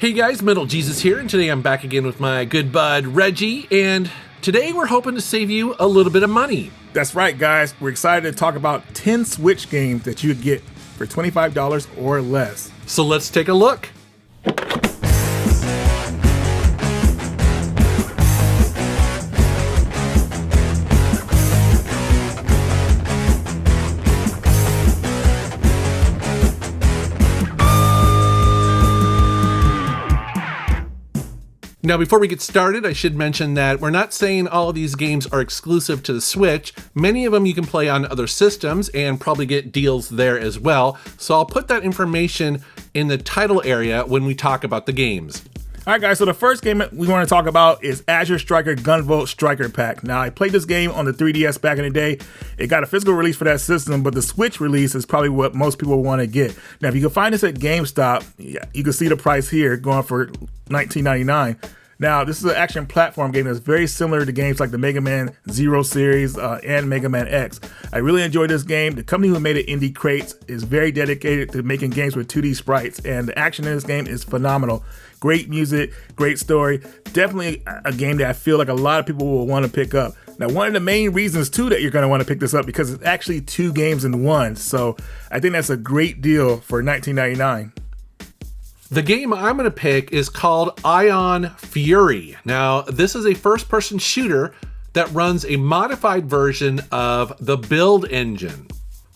Hey guys, Metal Jesus here, and today I'm back again with my good bud Reggie, and today we're hoping to save you a little bit of money. That's right, guys. We're excited to talk about 10 Switch games that you could get for $25 or less. So let's take a look. Now, before we get started, I should mention that we're not saying all of these games are exclusive to the Switch. Many of them you can play on other systems and probably get deals there as well. So I'll put that information in the title area when we talk about the games. All right, guys, so the first game we want to talk about is Azure Striker GUNVOLT Striker Pack. Now, I played this game on the 3DS back in the day. It got a physical release for that system, but the Switch release is probably what most people want to get. Now, if you can find this at GameStop, you can see the price here going for $19.99. Now, this is an action platform game that's very similar to games like the Mega Man Zero series and Mega Man X. I really enjoyed this game. The company who made it, Indie Crates, is very dedicated to making games with 2D sprites, and the action in this game is phenomenal. Great music, great story. Definitely a game that I feel like a lot of people will want to pick up. Now, one of the main reasons, too, that you're going to want to pick this up because it's actually 2 games in one. So I think that's a great deal for $19.99. The game I'm going to pick is called Ion Fury. Now, this is a first-person shooter that runs a modified version of the build engine.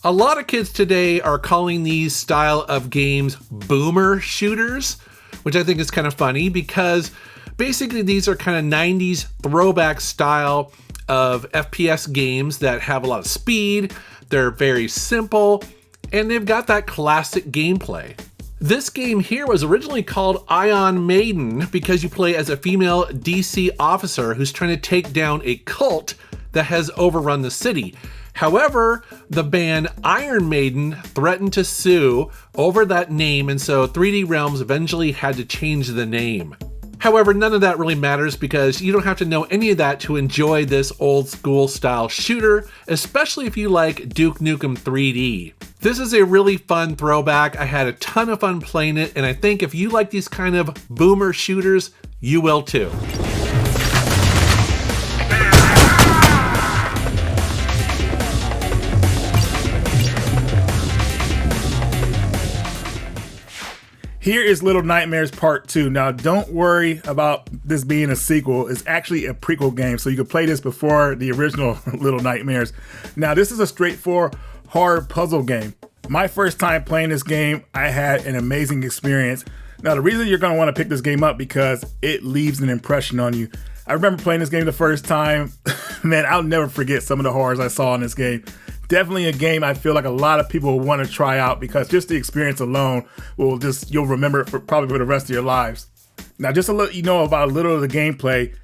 A lot of kids today are calling these style of games boomer shooters, which I think is kind of funny because basically these are kind of 90s throwback style of FPS games that have a lot of speed, they're very simple, and they've got that classic gameplay. This game here was originally called Ion Maiden because you play as a female DC officer who's trying to take down a cult that has overrun the city. However, the band Iron Maiden threatened to sue over that name, and so 3D Realms eventually had to change the name. However, none of that really matters because you don't have to know any of that to enjoy this old school style shooter, especially if you like Duke Nukem 3D. This is a really fun throwback. I had a ton of fun playing it, and I think if you like these kind of boomer shooters, you will too. Here is Little Nightmares Part 2. Now, don't worry about this being a sequel. It's actually a prequel game, so you can play this before the original Little Nightmares. Now, this is a straightforward horror puzzle game. My first time playing this game, I had an amazing experience. Now, the reason you're going to want to pick this game up because it leaves an impression on you. I remember playing this game the first time. Man, I'll never forget some of the horrors I saw in this game. Definitely a game I feel like a lot of people will want to try out because just the experience alone you'll remember it probably for the rest of your lives. Now, just to let you know about a little of the gameplay,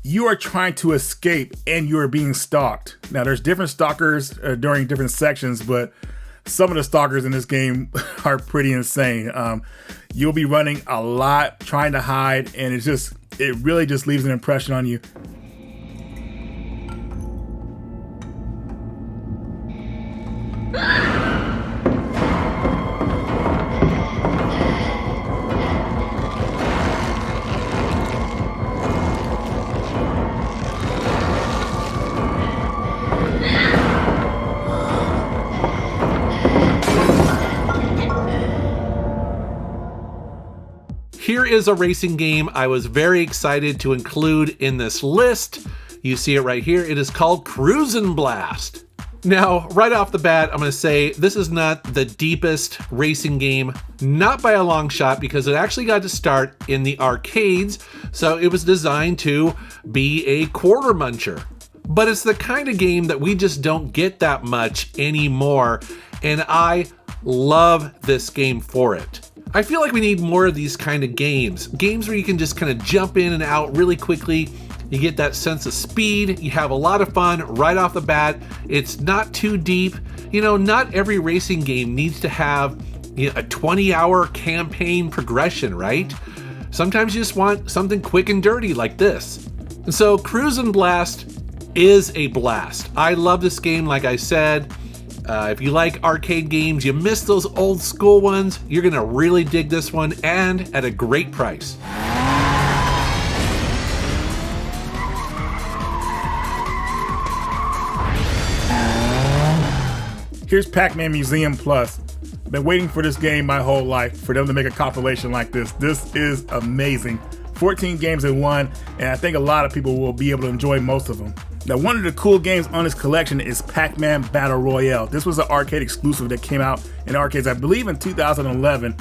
you are trying to escape and you are being stalked. Now, there's different stalkers during different sections, but some of the stalkers in this game are pretty insane. You'll be running a lot, trying to hide, and it really just leaves an impression on you. Here is a racing game I was very excited to include in this list. You see it right here. It is called Cruis'n Blast. Now, right off the bat, I'm going to say this is not the deepest racing game, not by a long shot, because it actually got to start in the arcades, so it was designed to be a quarter muncher. But it's the kind of game that we just don't get that much anymore, and I love this game for it. I feel like we need more of these kind of games where you can just kind of jump in and out really quickly. You get that sense of speed, you have a lot of fun right off the bat. It's not too deep. You know, not every racing game needs to have a 20-hour campaign progression, right? Sometimes you just want something quick and dirty like this. And so Cruis'n Blast is a blast. I love this game, like I said. If you like arcade games, you miss those old school ones, you're gonna really dig this one, and at a great price. Here's PacMan Museum Plus. Been waiting for this game my whole life, for them to make a compilation like this. This is amazing. 14 games in one, and I think a lot of people will be able to enjoy most of them. Now, one of the cool games on this collection is Pac-Man Battle Royale. This was an arcade exclusive that came out in arcades, I believe, in 2011.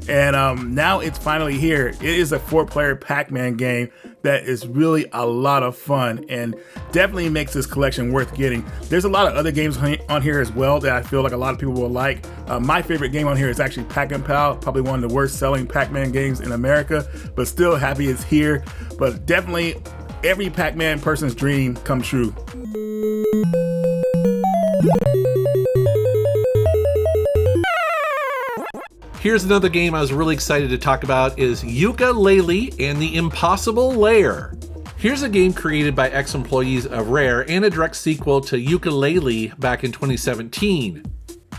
And now it's finally here. It is a 4-player Pac-Man game that is really a lot of fun and definitely makes this collection worth getting. There's a lot of other games on here as well that I feel like a lot of people will like. My favorite game on here is actually Pac-Pal, probably one of the worst selling Pac-Man games in America, but still happy it's here. But definitely every Pac-Man person's dream come true. Here's another game I was really excited to talk about is Yooka-Laylee and the Impossible Lair. Here's a game created by ex-employees of Rare and a direct sequel to Yooka-Laylee back in 2017.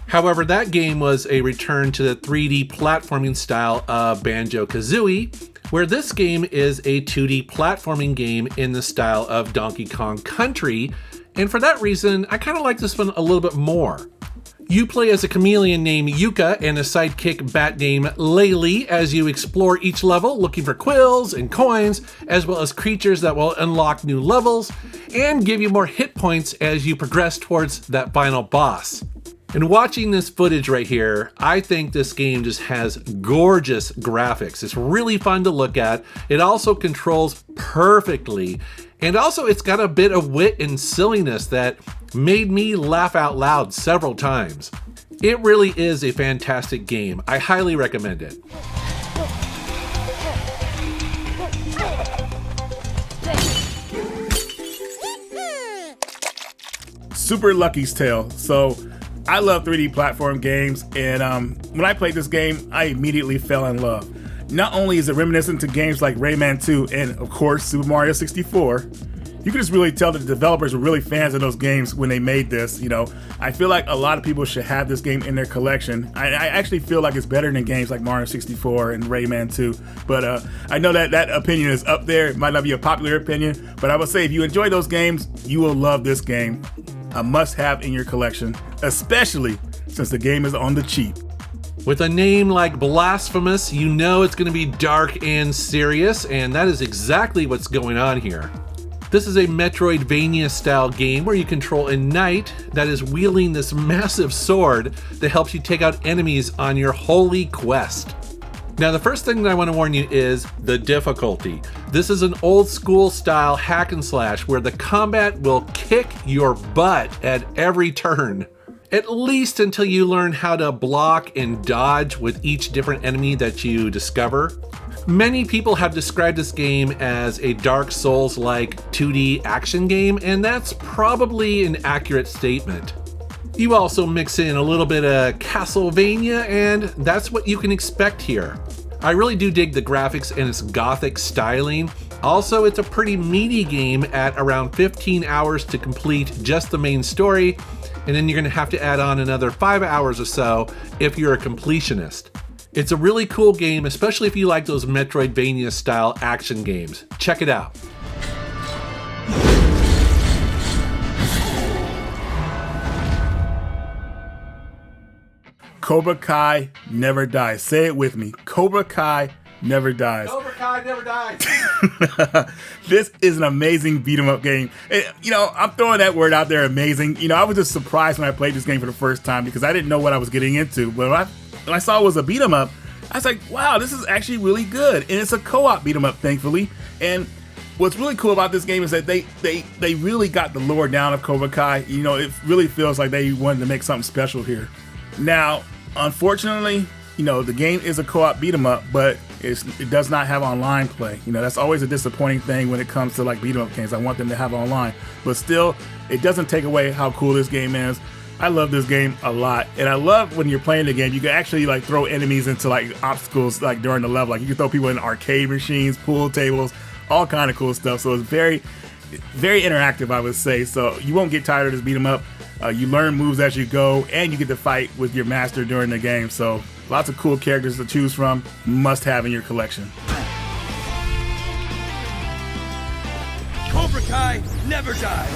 However, that game was a return to the 3D platforming style of Banjo-Kazooie, where this game is a 2D platforming game in the style of Donkey Kong Country, and for that reason, I kind of like this one a little bit more. You play as a chameleon named Yuka and a sidekick bat named Layla as you explore each level looking for quills and coins, as well as creatures that will unlock new levels and give you more hit points as you progress towards that final boss. And watching this footage right here, I think this game just has gorgeous graphics. It's really fun to look at. It also controls perfectly. And also it's got a bit of wit and silliness that made me laugh out loud several times. It really is a fantastic game. I highly recommend it. Super Lucky's Tale. So I love 3D platform games, and when I played this game, I immediately fell in love. Not only is it reminiscent to games like Rayman 2 and, of course, Super Mario 64, you can just really tell that the developers were really fans of those games when they made this. You know, I feel like a lot of people should have this game in their collection. I actually feel like it's better than games like Mario 64 and Rayman 2, but I know that opinion is up there. It might not be a popular opinion, but I would say if you enjoy those games, you will love this game. A must-have in your collection, especially since the game is on the cheap. With a name like Blasphemous, you know it's going to be dark and serious, and that is exactly what's going on here. This is a Metroidvania-style game where you control a knight that is wielding this massive sword that helps you take out enemies on your holy quest. Now, the first thing that I want to warn you is the difficulty. This is an old school style hack and slash where the combat will kick your butt at every turn. At least until you learn how to block and dodge with each different enemy that you discover. Many people have described this game as a Dark Souls-like 2D action game, and that's probably an accurate statement. You also mix in a little bit of Castlevania, and that's what you can expect here. I really do dig the graphics and its gothic styling. Also, it's a pretty meaty game at around 15 hours to complete just the main story, and then you're going to have to add on another 5 hours or so if you're a completionist. It's a really cool game, especially if you like those Metroidvania style action games. Check it out. Cobra Kai never dies. Say it with me. Cobra Kai never dies. Cobra Kai never dies. This is an amazing beat 'em up game. And, you know, I'm throwing that word out there, amazing. You know, I was just surprised when I played this game for the first time because I didn't know what I was getting into. But when I saw it was a beat 'em up, I was like, wow, this is actually really good. And it's a co-op beat 'em up, thankfully. And what's really cool about this game is that they really got the lore down of Cobra Kai. You know, it really feels like they wanted to make something special here. Now, unfortunately, you know, the game is a co-op beat 'em up, but it does not have online play. You know, that's always a disappointing thing when it comes to like beat 'em up games. I want them to have online, but still, it doesn't take away how cool this game is. I love this game a lot, and I love when you're playing the game, you can actually like throw enemies into like obstacles like during the level. Like you can throw people in arcade machines, pool tables, all kind of cool stuff. So it's very, very interactive, I would say. So you won't get tired of this beat 'em up. You learn moves as you go, and you get to fight with your master during the game. So lots of cool characters to choose from. Must have in your collection. Cobra Kai never die.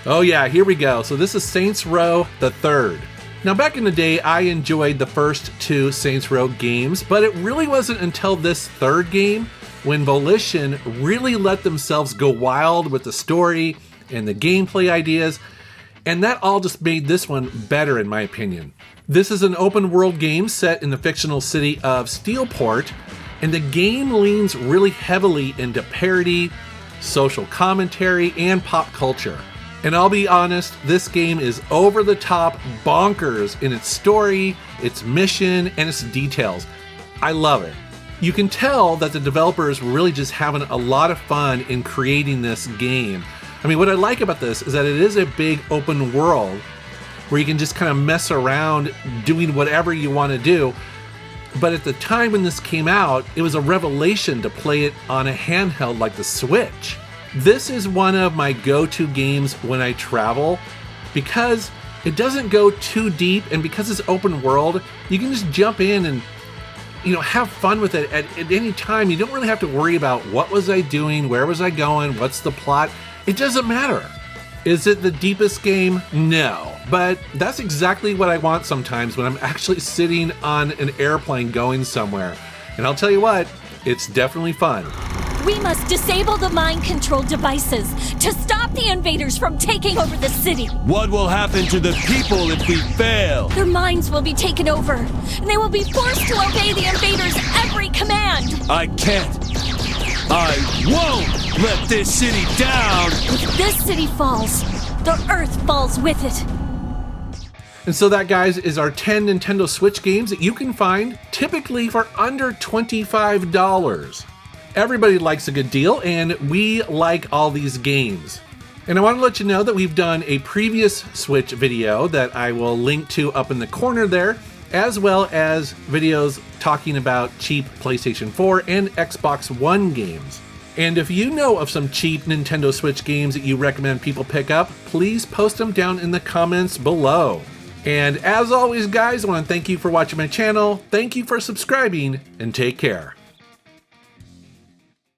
Oh yeah, here we go. So this is Saints Row the Third. Now back in the day, I enjoyed the first two Saints Row games, but it really wasn't until this third game when Volition really let themselves go wild with the story and the gameplay ideas, and that all just made this one better in my opinion. This is an open world game set in the fictional city of Steelport, and the game leans really heavily into parody, social commentary, and pop culture. And I'll be honest, this game is over the top bonkers in its story, its mission, and its details. I love it. You can tell that the developers were really just having a lot of fun in creating this game. I mean, what I like about this is that it is a big open world where you can just kind of mess around doing whatever you want to do. But at the time when this came out, it was a revelation to play it on a handheld like the Switch. This is one of my go-to games when I travel because it doesn't go too deep, and because it's open world, you can just jump in and have fun with it at any time. You don't really have to worry about what was I doing, where was I going, what's the plot. It doesn't matter. Is it the deepest game? No. But that's exactly what I want sometimes when I'm actually sitting on an airplane going somewhere. And I'll tell you what, it's definitely fun. We must disable the mind control devices to stop the invaders from taking over the city. What will happen to the people if we fail? Their minds will be taken over, and they will be forced to obey the invaders' every command. I can't. I won't let this city down. If this city falls, the Earth falls with it. And so that, guys, is our 10 Nintendo Switch games that you can find typically for under $25. Everybody likes a good deal, and we like all these games. And I want to let you know that we've done a previous Switch video that I will link to up in the corner there, as well as videos talking about cheap PlayStation 4 and Xbox One games. And if you know of some cheap Nintendo Switch games that you recommend people pick up, please post them down in the comments below. And as always, guys, I want to thank you for watching my channel, thank you for subscribing, and take care.